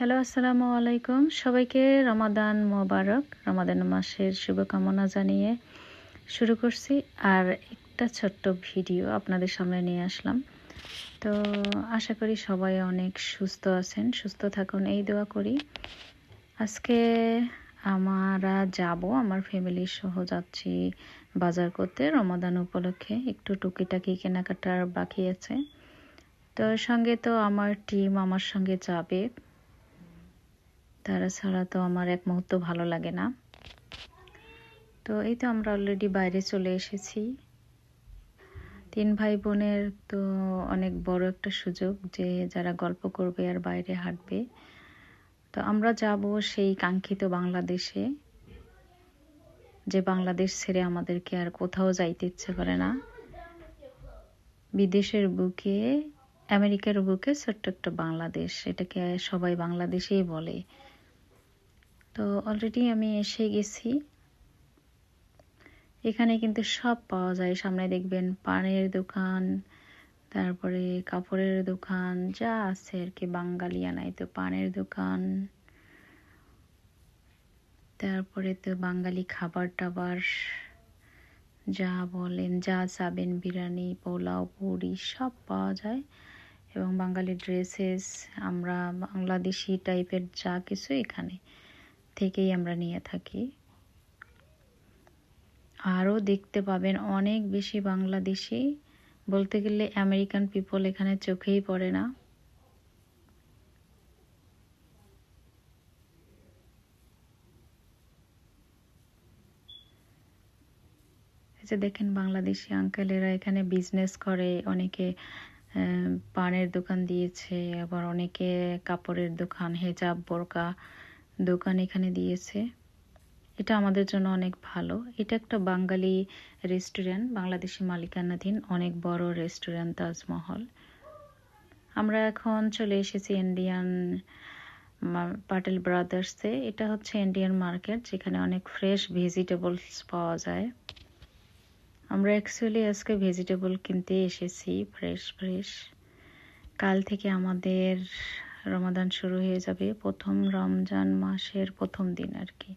Hello, আসসালামু আলাইকুম। সবাইকে রমাদান মোবারক। রমাদান মাসের শুভকামনা জানিয়ে শুরু করছি। আর একটা ছোট্ট ভিডিও আপনাদের সামনে নিয়ে আসলাম। তো আশা করি সবাই অনেক সুস্থ আছেন, সুস্থ থাকুন এই দোয়া করি। আজকে আমার ফ্যামিলি সহ যাচ্ছি বাজার করতে। রমাদান উপলক্ষে একটু টুকিটাকি কেনাকাটার বাকি আছে। তো সঙ্গে তো আমার টিম আমার সঙ্গে যাবে। তারা ছাড়া তো আমার এক মুহূর্ত ভালো লাগে না। তো এই তো আমরা অলরেডি বাইরে চলে এসেছি। 3 ভাই বোনের তো অনেক বড় একটা সুযোগ যে যারা গল্প করবে আর বাইরে হাঁটবে। তো আমরা যাব সেই কাঙ্ক্ষিত বাংলাদেশে, যে বাংলাদেশ ছেড়ে আমাদেরকে আর কোথাও যাইতে ইচ্ছে করে না। বিদেশের বুকে, আমেরিকার বুকে ছোট্ট একটা বাংলাদেশ, এটাকে সবাই বাংলাদেশেই বলে। তো অলরেডি আমি এসে গেছি। এখানে কিন্তু সব পাওয়া যায়। সামনে দেখবেন পানের দোকান, তারপরে কাপড়ের দোকান, যা আছে আর কি বাঙালিয়ানাই। তো পানের দোকান, তারপরে তো বাঙালি খাবার টাবার যা বলেন, যা চাবেন, বিরিয়ানি, পোলাও, পুরি সব পাওয়া যায়। এবং বাঙালি ড্রেসেস, আমরা বাংলাদেশি টাইপের যা কিছু এখানে থেকেই আমরা নিয়ে থাকি। আরও দেখতে পাবেন অনেক বেশি বাংলাদেশি, বলতে গেলে আমেরিকান পিপল এখানে চোখেই পড়ে না। এই যে দেখেন বাংলাদেশি আঙ্কেলেরা এখানে বিজনেস করে। অনেকে পানের দোকান দিয়েছে, আবার অনেকে কাপড়ের দোকান, হেজাব, বোরকা দোকান এখানে দিয়েছে। এটা আমাদের জন্য অনেক ভালো। এটা একটা বাঙালি রেস্টুরেন্ট, বাংলাদেশি মালিকানাধীন অনেক বড় রেস্টুরেন্ট তাজমহল। আমরা এখন চলে এসেছি ইন্ডিয়ান পাটেল ব্রাদার্সে। এটা হচ্ছে ইন্ডিয়ান মার্কেট, যেখানে অনেক ফ্রেশ ভেজিটেবলস পাওয়া যায়। আমরা অ্যাকচুয়ালি আজকে ভেজিটেবল কিনতে এসেছি, ফ্রেশ। কাল থেকে আমাদের রমাদান শুরু হয়ে যাবে, প্রথম রমজান মাসের প্রথম দিন আর কি।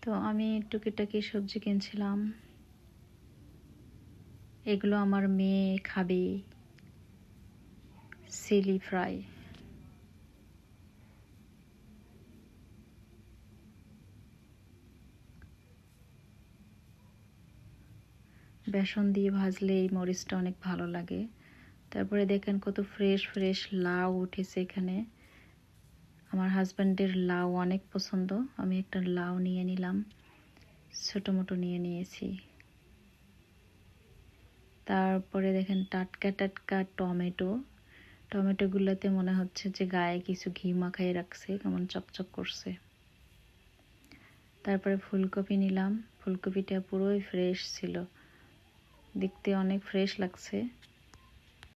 তো আমি টুকিটাকি সবজি কিনছিলাম। এগুলো আমার মেয়ে খাবে, চিলি ফ্রাই। বেসন দিয়ে ভাজলে এই মরিচটা অনেক ভালো লাগে। তারপরে দেখেন কত ফ্রেশ লাউ উঠেছে এখানে। আমার হাজব্যান্ডের লাউ অনেক পছন্দ। আমি একটা লাউ নিয়ে নিলাম, ছোট মোটো নিয়ে নিয়েছি। তারপরে দেখেন টাটকা টমেটোগুলোতে মনে হচ্ছে যে গায়ে কিছু ঘি মাখাই রাখছে, কেমন চকচক করছে। তারপরে ফুলকপি নিলাম। ফুলকপিটা পুরোই ফ্রেশ ছিল, দেখতে অনেক ফ্রেশ লাগছে।